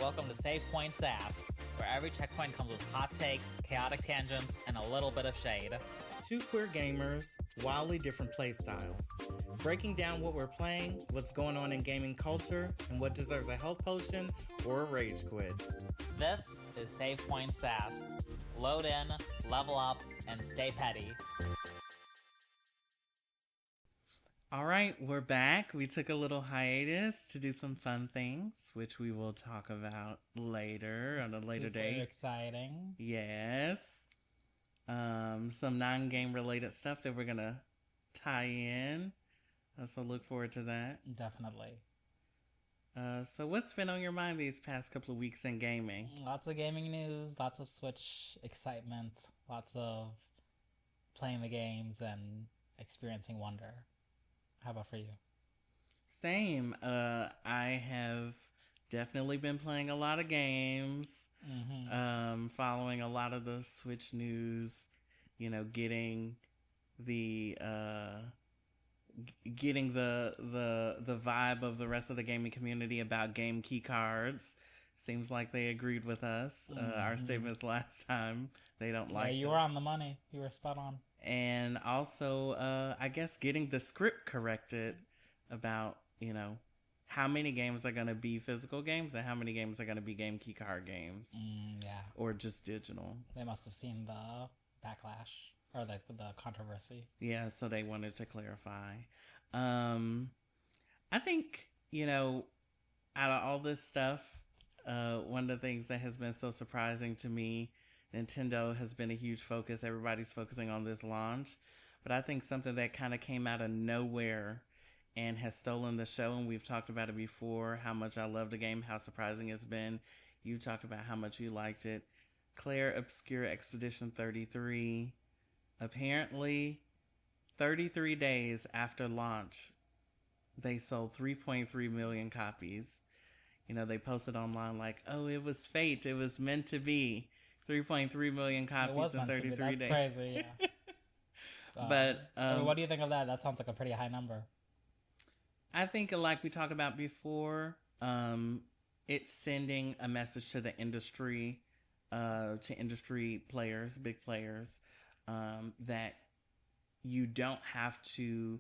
Welcome to Save Point Sass, where every checkpoint comes with hot takes, chaotic tangents, and a little bit of shade. Two queer gamers, wildly different play styles. Breaking down what we're playing, what's going on in gaming culture, and what deserves a health potion or a rage quit. This is Save Point Sass. Load in, level up, and stay petty. All right, we're back. We took a little hiatus to do some fun things, which we will talk about later on a later date. Super exciting. Yes. Some non-game related stuff that we're gonna tie in. So look forward to that. Definitely. So what's been on your mind these past couple of weeks in gaming? Lots of gaming news, lots of Switch excitement, lots of playing the games and experiencing wonder. How about for you? Same. I have definitely been playing a lot of games. Following a lot of the Switch news. You know, getting the vibe of the rest of the gaming community about game key cards. Seems like they agreed with us. Our statements last time. They don't like. Yeah, you were on the money. You were spot on. And also, I guess getting the script corrected about, you know, how many games are going to be physical games and how many games are going to be game key card games. Yeah. Or just digital. They must have seen the backlash or the controversy. Yeah, so they wanted to clarify. I think, you know, out of all this stuff, one of the things that has been so surprising to me, Nintendo has been a huge focus. Everybody's focusing on this launch. But I think something that kind of came out of nowhere and has stolen the show, and we've talked about it before, how much I love the game, how surprising it's been. You talked about how much you liked it. Claire Obscure Expedition 33. Apparently, 33 days after launch, they sold 3.3 million copies. You know, they posted online like, oh, it was fate. It was meant to be. 3.3 million copies in 33 days. That's crazy, yeah. But I mean, what do you think of that? That sounds like a pretty high number. I think, like we talked about before, it's sending a message to the industry, to industry players, big players, that you don't have to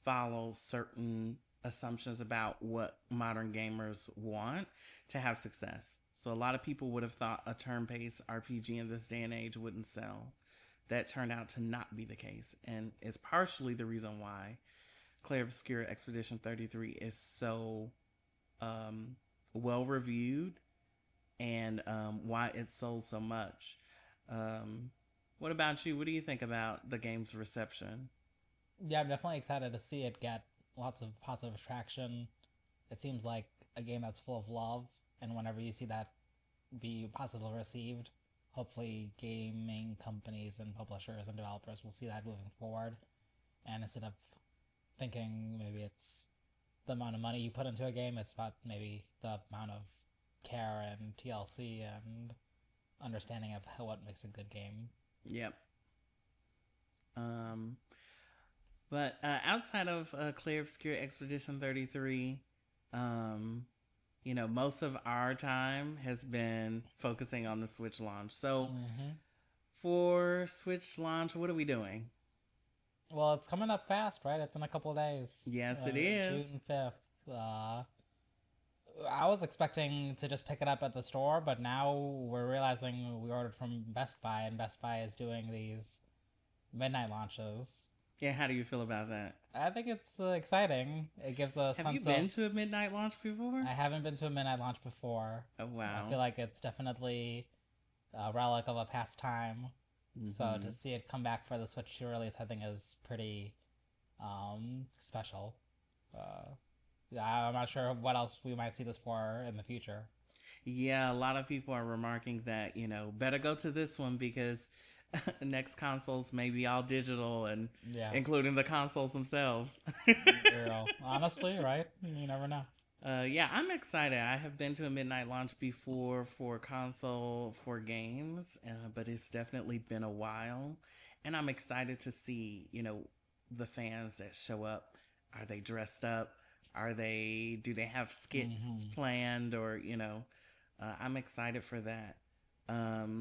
follow certain assumptions about what modern gamers want to have success. So a lot of people would have thought a turn-based RPG in this day and age wouldn't sell. That turned out to not be the case, and is partially the reason why Claire Obscure Expedition 33 is so well reviewed and why it sold so much. What about you? What do you think about the game's reception? Yeah, I'm definitely excited to see it get lots of positive traction. It seems like a game that's full of love, and whenever you see that be positively received, hopefully gaming companies and publishers and developers will see that moving forward. And instead of thinking maybe it's the amount of money you put into a game, it's about maybe the amount of care and TLC and understanding of what makes a good game. Yep. But outside of Claire Obscure Expedition 33, you know, most of our time has been focusing on the Switch launch. So for Switch launch, what are we doing? Well, it's coming up fast, right? It's in a couple of days. Yes, it is. June 5th. I was expecting to just pick it up at the store, but now we're realizing we ordered from Best Buy, and Best Buy is doing these midnight launches. Yeah, how do you feel about that? I think it's exciting. It gives a sense of... Have you been to a midnight launch before? I haven't been to a midnight launch before. Oh, wow. I feel like it's definitely a relic of a past time. So to see it come back for the Switch 2 release, I think is pretty special. I'm not sure what else we might see this for in the future. Yeah, a lot of people are remarking that, you know, better go to this one because next consoles may be all digital and including the consoles themselves. Honestly, right? You never know. Yeah, I'm excited. I have been to a midnight launch before for console for games, but it's definitely been a while. And I'm excited to see, you know, the fans that show up. Are they dressed up? Do they have skits planned, or, you know, I'm excited for that.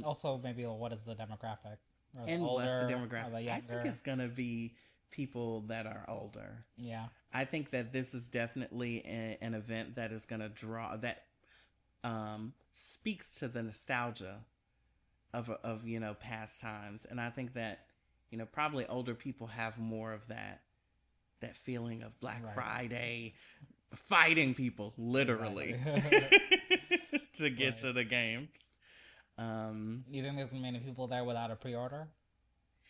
Also, maybe what is the demographic? Are they And what's the older? Are demographic? they I think younger? it's gonna be people that are older. Yeah. I think that this is definitely an event that is gonna draw that speaks to the nostalgia of past times, and I think that probably older people have more of that feeling of Black Right. Friday, fighting people literally Exactly. to get Right. to the games. You think there's many people there without a pre-order,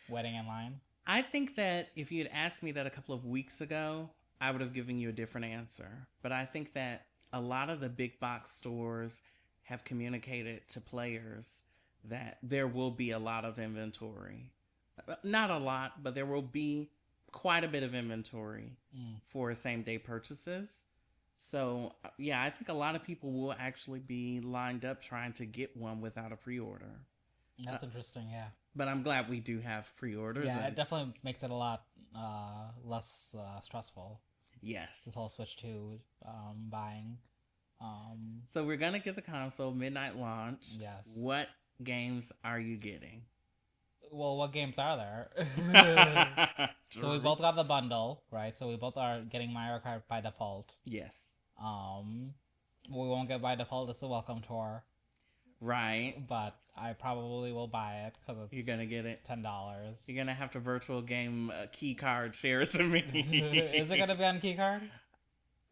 waiting in line? I think that if you had asked me that a couple of weeks ago, I would have given you a different answer. But I think that a lot of the big box stores have communicated to players that there will be a lot of inventory. Not a lot, but there will be quite a bit of inventory for same day purchases. So, yeah, I think a lot of people will actually be lined up trying to get one without a pre order. That's interesting, yeah. But I'm glad we do have pre orders. Yeah, it definitely makes it a lot less stressful, Yes. this whole Switch 2 buying. So we're going to get the console midnight launch. Yes. What games are you getting? Well, what games are there? So we True. both got the bundle, right? So we both are getting Mario Kart by default. Yes. We won't get by default as the welcome tour, Right. but I probably will buy it because it's You're going to get it. $10. You're going to have to virtual game key card share it to me. Is it gonna be on keycard?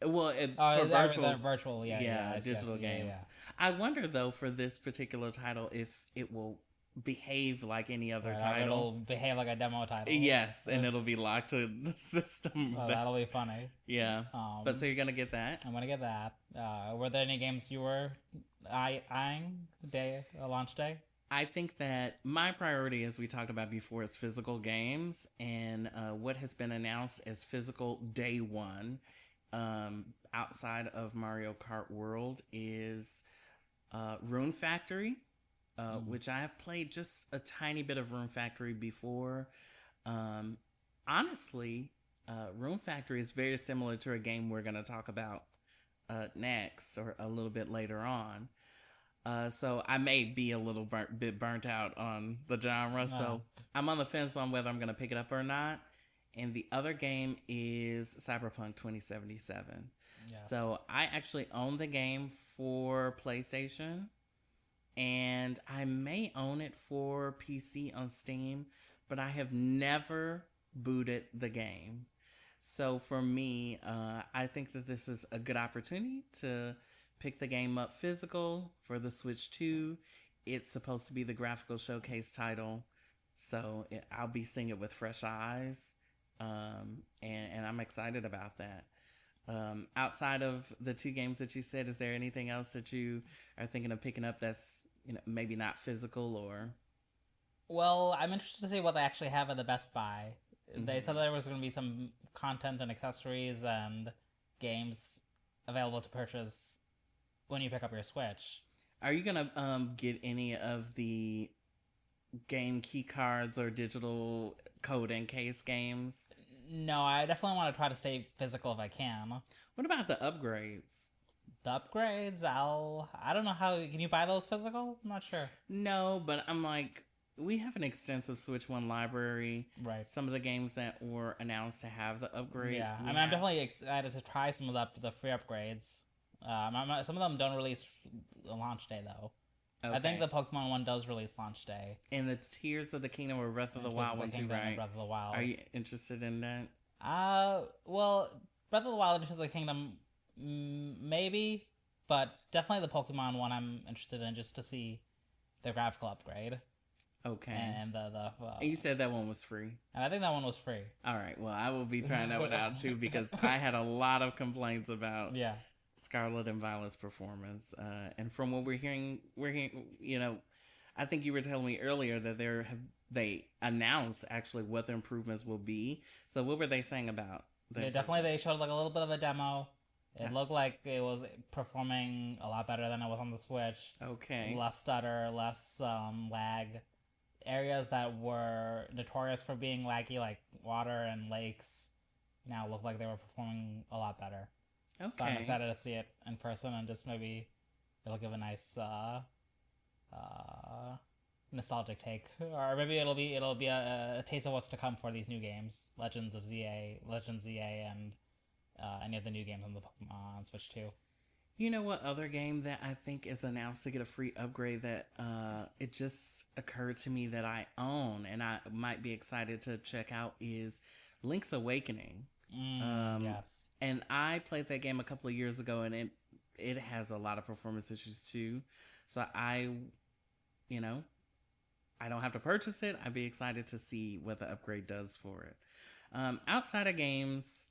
Well, Oh, for virtual. virtual, yeah, Yeah, digital yeah, games. yeah. I wonder, though, for this particular title, if it will behave like any other Right, title. it'll behave like a demo title. Yes, and it'll be locked to the system. Oh, that'll be funny. Yeah. But so you're going to get that? I'm gonna get that. Were there any games you were eyeing launch day? I think that my priority, as we talked about before, is physical games. And what has been announced as physical day one outside of Mario Kart World is Rune Factory, which I have played just a tiny bit of Rune Factory before. Honestly, Rune Factory is very similar to a game we're going to talk about next or a little bit later on. So I may be a little bit burnt out on the genre. No. So I'm on the fence on whether I'm going to pick it up or not. And the other game is Cyberpunk 2077. Yeah. So I actually own the game for PlayStation. And I may own it for PC on Steam. But I have never booted the game. So for me, I think that this is a good opportunity to pick the game up physical for the Switch 2. It's supposed to be the graphical showcase title. So I'll be seeing it with fresh eyes. And I'm excited about that. Outside of the two games that you said, is there anything else that you are thinking of picking up that's maybe not physical or? Well, I'm interested to see what they actually have at the Best Buy. They said there was going to be some content and accessories and games available to purchase when you pick up your Switch. Are you gonna get any of the game key cards or digital code and case games? No, I definitely want to try to stay physical if I can. What about the upgrades? The upgrades, I don't know how, can you buy those physical? I'm not sure. No, but I'm like, we have an extensive Switch 1 library. Right. Some of the games that were announced to have the upgrade. Yeah, I mean, I'm definitely excited to try some of the free upgrades. Some of them don't release launch day though. Okay. I think the Pokemon one does release launch day. And the Tears of the Kingdom or Breath of the Wild one too, right? Breath of the Wild. Are you interested in that? Well, Breath of the Wild and Tears of the Kingdom, maybe, but definitely the Pokemon one I'm interested in just to see the graphical upgrade. Okay. And and you said that one was free. And I think that one was free. All right. Well, I will be trying that one out too because I had a lot of complaints about Scarlet and Violet's performance. And from what we're hearing, I think you were telling me earlier that they announced actually what the improvements will be. So what were they saying about? They showed like a little bit of a demo. It looked like it was performing a lot better than it was on the Switch. Okay. Less stutter, less lag. Areas that were notorious for being laggy, like water and lakes, now look like they were performing a lot better. Okay. So I'm excited to see it in person and just maybe it'll give a nice nostalgic take, or maybe it'll be a taste of what's to come for these new games, Legends ZA, and any of the new games on the on Switch 2. You know what other game that I think is announced to get a free upgrade that it just occurred to me that I own and I might be excited to check out is Link's Awakening. Yes. And I played that game a couple of years ago, and it has a lot of performance issues too. So I don't have to purchase it. I'd be excited to see what the upgrade does for it. Outside of games,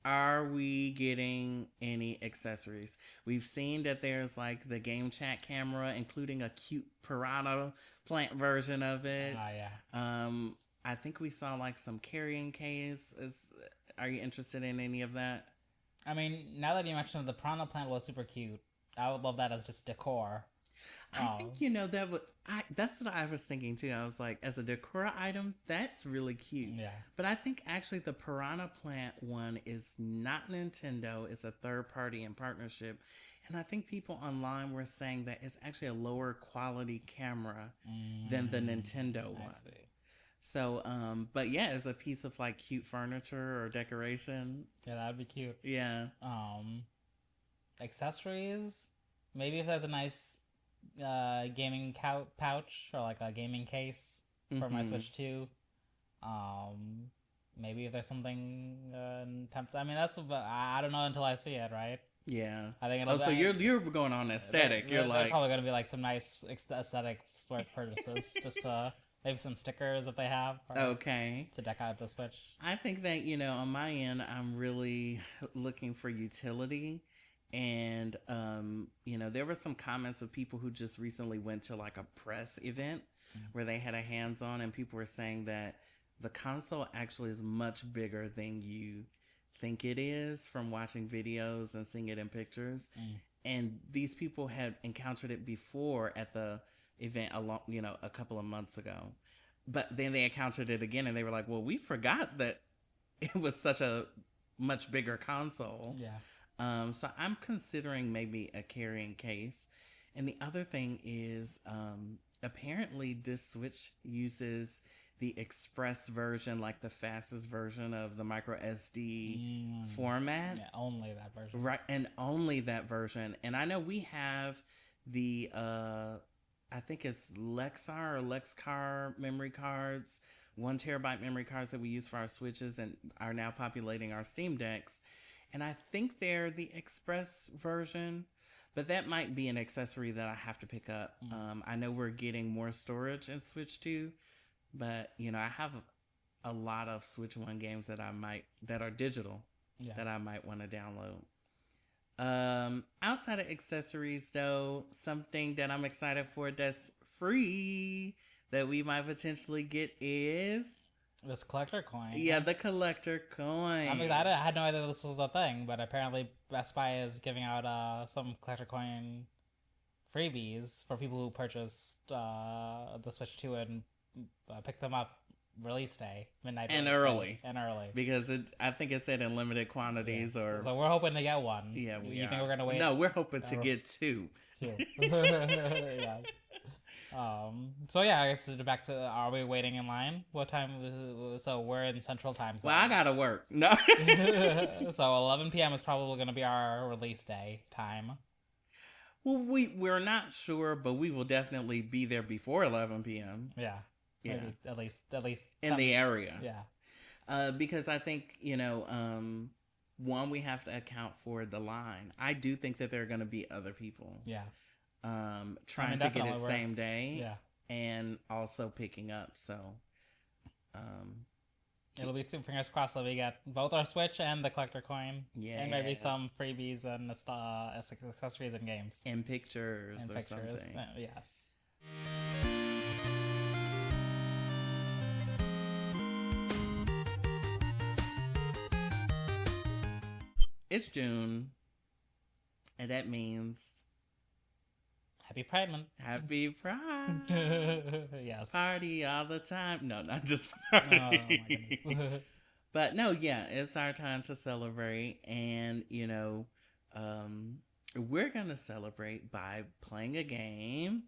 are we getting any accessories? We've seen that there's like the game chat camera, including a cute piranha plant version of it. Yeah. I think we saw like some carrying case. Are you interested in any of that? I mean, now that you mentioned the piranha plant was super cute, I would love that as just decor. I think that's what I was thinking too. I was like, as a decor item, that's really cute. Yeah. But I think actually the piranha plant one is not Nintendo. It's a third party in partnership, and I think people online were saying that it's actually a lower quality camera than the Nintendo one. I see. So, but yeah, it's a piece of like cute furniture or decoration. Yeah, that'd be cute. Yeah. Accessories. Maybe if there's a nice gaming pouch or like a gaming case for my Switch 2. Maybe if there's something tempting. I mean, I don't know until I see it, right? Yeah. I think so you're going on aesthetic. You're like, there's probably going to be like some nice aesthetic purchases. Just maybe some stickers if they have. Okay. To deck out the Switch. I think that, on my end, I'm really looking for utility. And, there were some comments of people who just recently went to like a press event where they had a hands-on, and people were saying that the console actually is much bigger than you think it is from watching videos and seeing it in pictures. And these people had encountered it before at the event a couple of months ago. But then they encountered it again and they were like, well, we forgot that it was such a much bigger console. Yeah. So I'm considering maybe a carrying case. And the other thing is, apparently this Switch uses the express version, like the fastest version of the micro SD format. Yeah, only that version. Right, and only that version. And I know we have the, I think it's Lexar or Lexcar memory cards, 1 terabyte memory cards that we use for our Switches and are now populating our Steam Decks. And I think they're the express version, but that might be an accessory that I have to pick up. I know we're getting more storage in Switch 2, but I have a lot of Switch 1 games that are digital that I might want to download. Outside of accessories though, something that I'm excited for that's free that we might potentially get is this collector coin. Yeah, the collector coin. I'm excited. I had no idea this was a thing, but apparently Best Buy is giving out some collector coin freebies for people who purchased the Switch 2 and pick them up release day, midnight. And early. Because I think it said in limited quantities or... So we're hoping to get one. Yeah, You think we're going to wait? No, we're hoping to get two. Yeah. So yeah, I guess back to, are we waiting in line? What time? So we're in Central Time Zone. Well, I gotta work. No. So 11 p.m. is probably going to be our release day time. Well, we're not sure, but we will definitely be there before 11 p.m. Yeah. Maybe at least in the area. Yeah. Because I think, one, we have to account for the line. I do think that there are going to be other people. Yeah. Trying to get it same day. Yeah. And also picking up. So, it'll be soon. Fingers crossed that we get both our Switch and the collector coin. Yeah. And maybe some freebies and accessories and games. And pictures or something. Yes. It's June, and that means Happy Pride Month. Happy Pride. Yes. Party all the time. No, not just party. Oh my goodness. But no, yeah, it's our time to celebrate. And, we're gonna celebrate by playing a game,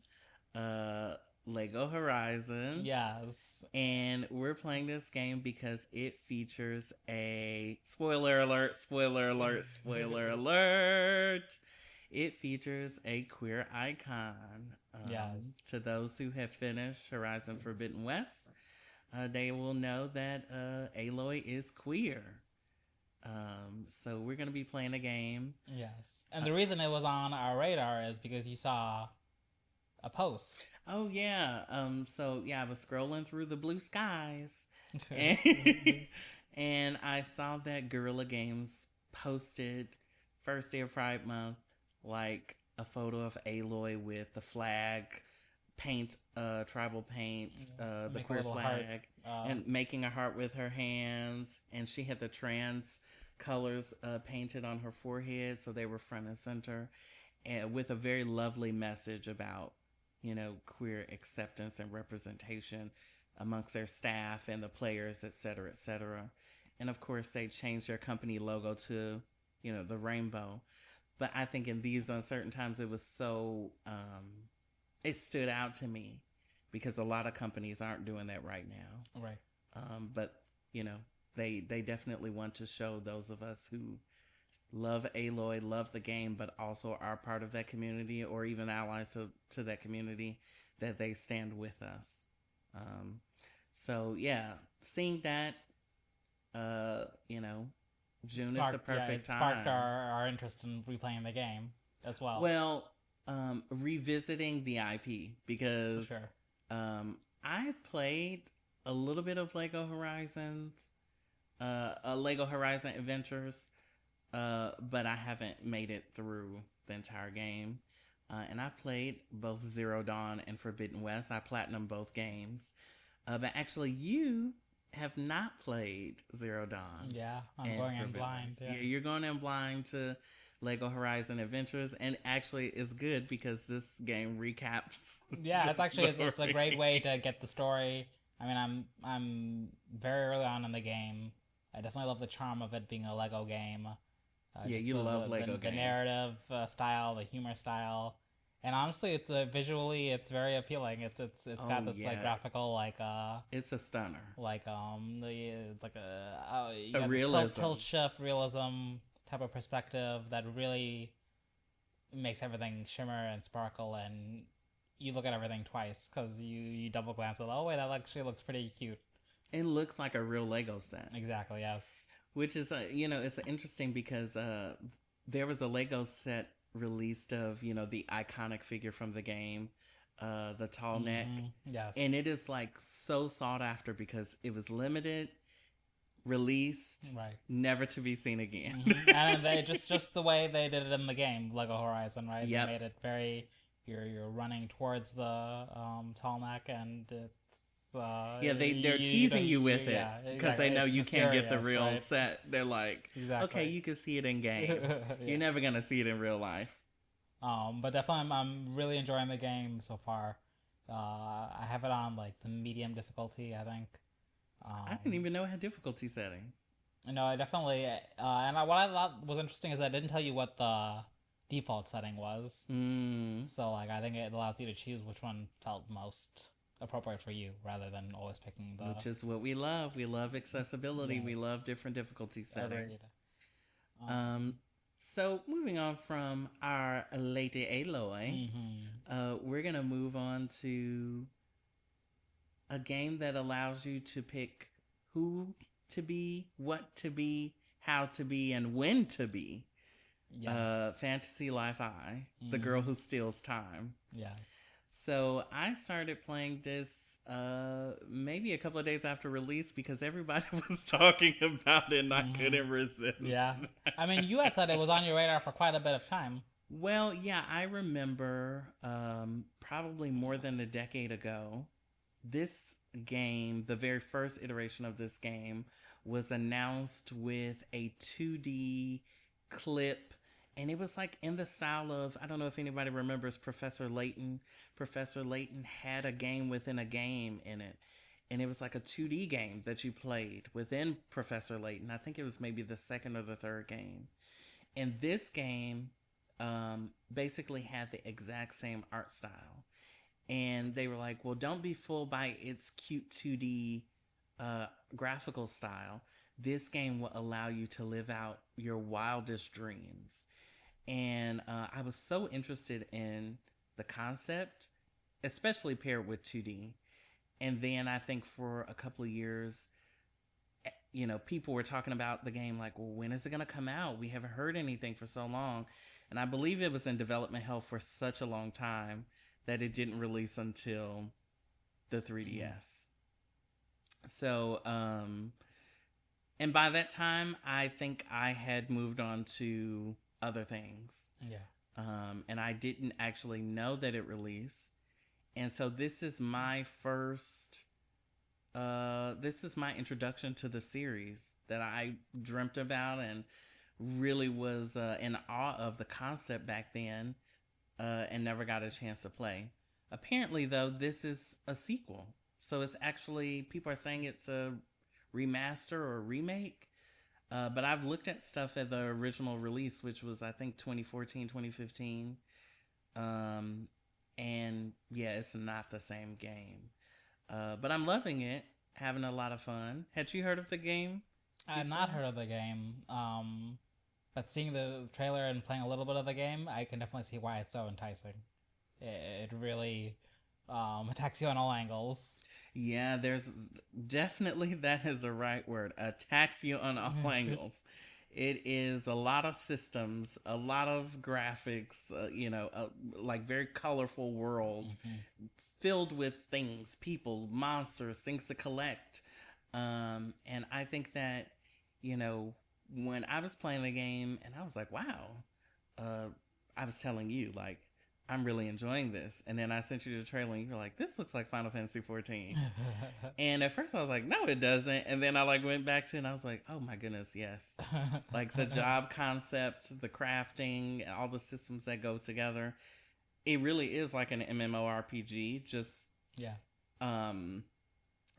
uh, Lego Horizon. Yes. And we're playing this game because it features a spoiler alert, spoiler alert, spoiler alert. It features a queer icon. Yes. To those who have finished Horizon Forbidden West, they will know that Aloy is queer. So we're going to be playing a game. Yes. And the reason it was on our radar is because you saw a post. Oh yeah. So yeah, I was scrolling through the blue skies, and, and I saw that Guerrilla Games posted first day of Pride Month, like a photo of Aloy with the flag, paint, tribal paint, the Make a queer little flag, heart. and making a heart with her hands, and she had the trans colors painted on her forehead, so they were front and center, and with a very lovely message about, you know, queer acceptance and representation amongst their staff and the players, et cetera, et cetera. And of course, they changed their company logo to, you know, the rainbow. But I think in these uncertain times, it was so, it stood out to me because a lot of companies aren't doing that right now. Right. But, you know, they definitely want to show those of us who love Aloy, love the game, but also are part of that community or even allies to that community, that they stand with us. So yeah, seeing that, you know, June is the perfect time. Sparked our interest in replaying the game as well. Well, revisiting the IP because sure. I've played a little bit of Lego Horizons, Lego Horizon Adventures, but I haven't made it through the entire game. And I played both Zero Dawn and Forbidden West. I platinumed both games. But actually, you have not played Zero Dawn. Yeah, I'm going in blind. Yeah, you're going in blind to Lego Horizon Adventures, and actually it's good because this game recaps. Yeah, it's actually it's a great way to get the story. I mean, I'm very early on in the game. I definitely love the charm of it being a Lego game. Yeah, you love Lego games. The narrative style, the humor style, and honestly, it's visually it's very appealing. It's got this like graphical like it's a stunner. Like it's like a realism, tilt shift realism type of perspective that really makes everything shimmer and sparkle, and you look at everything twice because you double glance at, oh wait, that actually looks pretty cute. It looks like a real Lego set. Exactly. Yes. Which is, you know, it's interesting because there was a Lego set released of, you know, the iconic figure from the game, the tall neck. Yes. And it is like so sought after because it was limited, released, right, never to be seen again. And they just the way they did it in the game, Lego Horizon, right? Yep. They made it very, you're running towards the tall neck, and it's yeah, they're teasing you with it because they know you can't get the real set. They're like, okay, you can see it in game. You're never gonna see it in real life. But definitely, I'm really enjoying the game so far. I have it on like the medium difficulty, I think. I didn't even know it had difficulty settings. No, I definitely. And what I thought was interesting is I didn't tell you what the default setting was. So like, I think it allows you to choose which one felt most appropriate for you rather than always picking the, which is what we love. We love accessibility. We love different difficulty settings. So moving on from our Lady Aloy, we're gonna move on to a game that allows you to pick who to be, what to be, how to be, and when to be. Fantasy Life I, the girl who steals time. Yes. So I started playing this maybe a couple of days after release because everybody was talking about it and I couldn't resist. Yeah. I mean, you had said it was on your radar for quite a bit of time. Well, yeah, I remember probably more than a decade ago, this game, the very first iteration of this game, was announced with a 2D clip. And it was like in the style of, I don't know if anybody remembers Professor Layton. Professor Layton had a game within a game in it. And it was like a 2D game that you played within Professor Layton. I think it was maybe the second or the third game. And this game basically had the exact same art style. And they were like, well, don't be fooled by its cute 2D graphical style. This game will allow you to live out your wildest dreams. And I was so interested in the concept, especially paired with 2D. And then I think for a couple of years, people were talking about the game like, well, when is it going to come out? We haven't heard anything for so long. And I believe it was in development hell for such a long time that it didn't release until the 3DS. So, and by that time, I think I had moved on to other things. Yeah. And I didn't actually know that it released. And so this is my introduction to the series that I dreamt about and really was in awe of the concept back then, and never got a chance to play. Apparently, though, this is a sequel. So it's actually, people are saying it's a remaster or remake. But I've looked at stuff at the original release, which was, I think, 2014, 2015. And yeah, it's not the same game. But I'm loving it, having a lot of fun. Had you heard of the game? I had not heard of the game. But seeing the trailer and playing a little bit of the game, I can definitely see why it's so enticing. It really attacks you on all angles. Yeah, there's definitely, that is the right word. Attacks you on all angles. It is a lot of systems, a lot of graphics, like very colorful world filled with things, people, monsters, things to collect. And I think that, when I was playing the game and I was like, wow, I was telling you, like, I'm really enjoying this. And then I sent you the trailer and you were like, this looks like Final Fantasy 14. And at first I was like, no, it doesn't. And then I went back to it and I was like, oh my goodness, yes. Like the job concept, the crafting, all the systems that go together. It really is like an MMORPG, just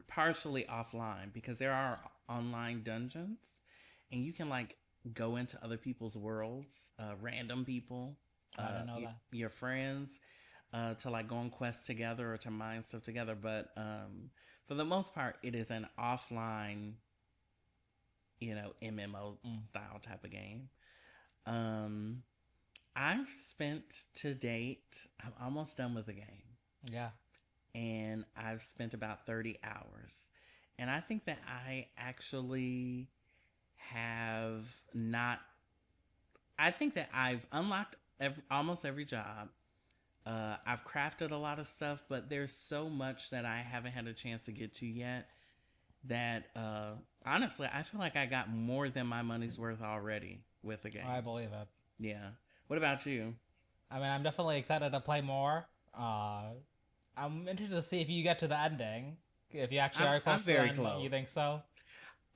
partially offline, because there are online dungeons and you can go into other people's worlds, random people. I don't know that. Your friends, to go on quests together or to mine stuff together. But for the most part, it is an offline, MMO style type of game. I've spent to date, I'm almost done with the game. Yeah. And I've spent about 30 hours. And I think that I actually have not, I think that I've unlocked almost every job. I've crafted a lot of stuff, but there's so much that I haven't had a chance to get to yet that honestly, I feel like I got more than my money's worth already with the game. I believe it. Yeah. What about you? I mean, I'm definitely excited to play more. I'm interested to see if you get to the ending. If you actually are close I'm very to the end, close. you think so?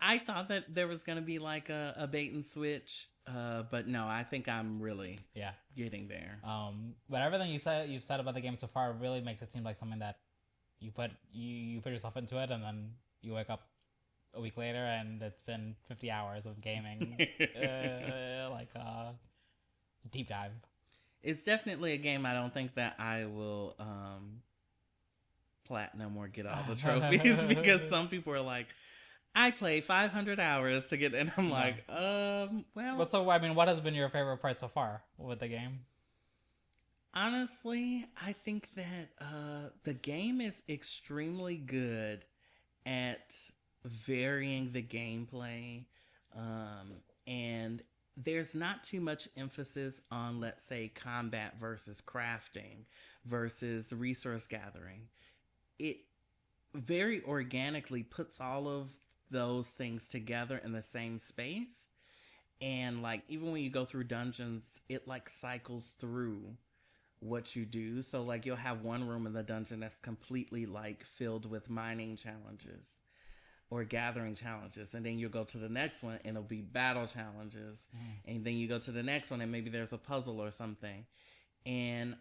I thought that there was going to be like a bait and switch. But no, I think I'm really getting there. But everything you've said about the game so far really makes it seem like something that you put yourself into it, and then you wake up a week later and it's been 50 hours of gaming, deep dive. It's definitely a game I don't think that I will platinum or get all the trophies because some people are like, I play 500 hours to get, and I'm like, well. But so, I mean, what has been your favorite part so far with the game? Honestly, I think that the game is extremely good at varying the gameplay, and there's not too much emphasis on, let's say, combat versus crafting versus resource gathering. It very organically puts all of those things together in the same space, and even when you go through dungeons, it cycles through what you do. So you'll have one room in the dungeon that's completely filled with mining challenges or gathering challenges, and then you'll go to the next one and it'll be battle challenges, and then you go to the next one and maybe there's a puzzle or something, and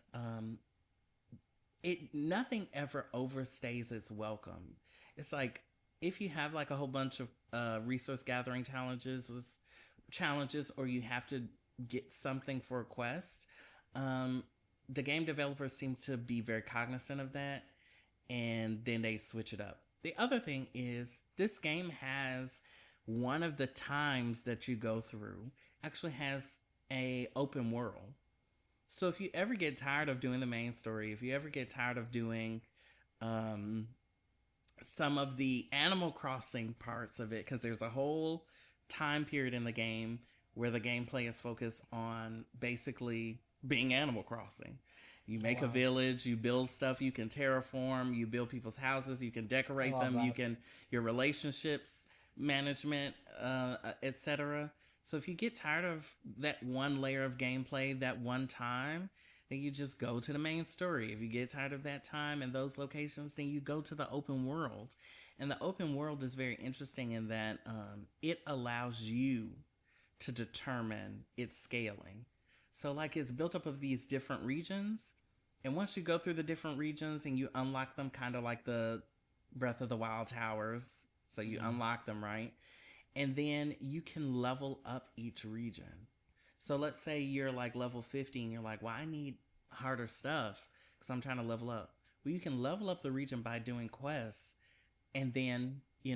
nothing ever overstays its welcome. It's if you have a whole bunch of resource gathering challenges, or you have to get something for a quest, The game developers seem to be very cognizant of that, and then they switch it up. The other thing is this game has one of the times that you go through actually has a open world. So if you ever get tired of doing the main story, if you ever get tired of doing some of the Animal Crossing parts of it, because there's a whole time period in the game where the gameplay is focused on basically being Animal Crossing. You make a village, you build stuff, you can terraform, you build people's houses, you can decorate them, you can your relationships management, etc. So if you get tired of that one layer of gameplay that one time, then you just go to the main story. If you get tired of that time and those locations, then you go to the open world. And the open world is very interesting in that it allows you to determine its scaling. So like it's built up of these different regions. And once you go through the different regions and you unlock them, kind of like the Breath of the Wild towers. So you unlock them, right? And then you can level up each region. So let's say you're like level 50 and you're like, well, I need harder stuff because I'm trying to level up. Well, you can level up the region by doing quests. And then, you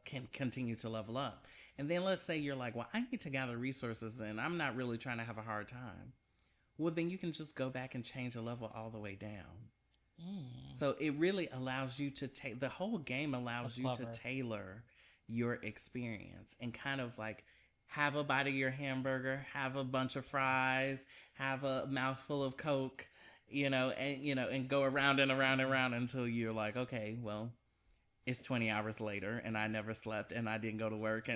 can continue to level up. And then let's say you're like, well, I need to gather resources and I'm not really trying to have a hard time. Well, then you can just go back and change the level all the way down. So it really allows you to the whole game allows you to tailor your experience and kind of like have a bite of your hamburger, have a bunch of fries, have a mouthful of Coke, and go around and around and around until you're like, okay, well, it's 20 hours later and I never slept and I didn't go to work.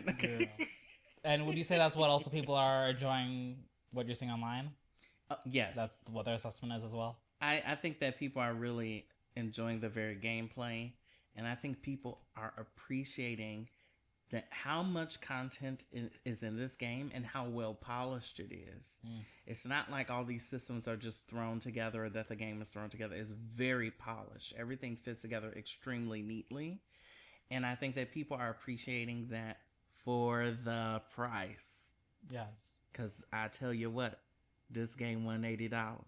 And would you say that's what also people are enjoying what you're seeing online? Yes. That's what their assessment is as well? I think that people are really enjoying the very gameplay, and I think people are appreciating that how much content is in this game and how well polished it is. It's not like all these systems are just thrown together or that the game is thrown together. It's very polished. Everything fits together extremely neatly, and I think that people are appreciating that for the price. Yes. Because I tell you what, this game $180.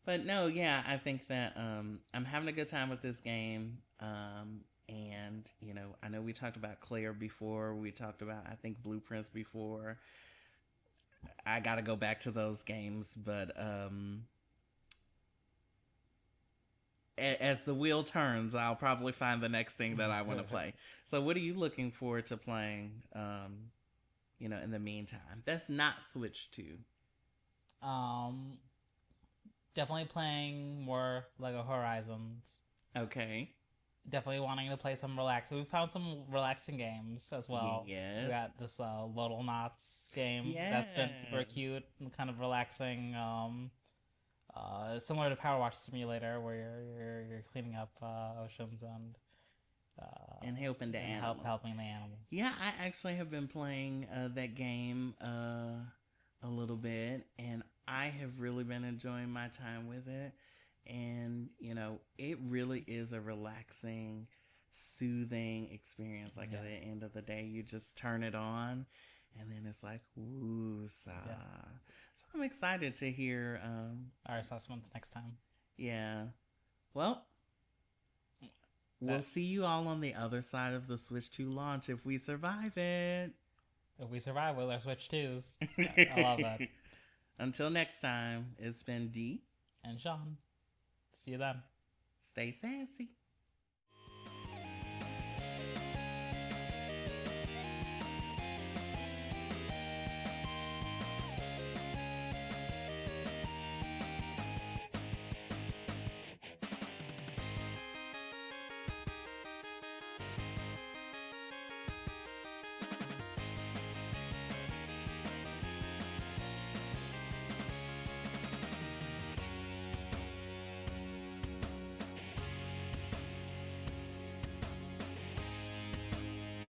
But no, yeah, I think that I'm having a good time with this game. And, I know we talked about Claire before. We talked about, I think, Blueprints before. I got to go back to those games. But as the wheel turns, I'll probably find the next thing that I want to play. So what are you looking forward to playing, in the meantime? That's not Switch 2. Definitely playing more Lego Horizons. Okay. Definitely wanting to play some relaxing. We found some relaxing games as well. Yes. We got this Lodal Knots game that's been super cute and kind of relaxing. Similar to Power Wash Simulator, where you're cleaning up oceans and helping the animals. Helping the animals. Yeah, I actually have been playing that game a little bit, and I have really been enjoying my time with it. And, it really is a relaxing, soothing experience. Like at the end of the day, you just turn it on and then it's like, woo-sa. Yeah. So I'm excited to hear our assessments next time. Yeah. Well, we'll see you all on the other side of the Switch 2 launch if we survive it. If we survive with our Switch 2s. I love that. Until next time, it's been Dee and Shawn. See you then. Stay sassy.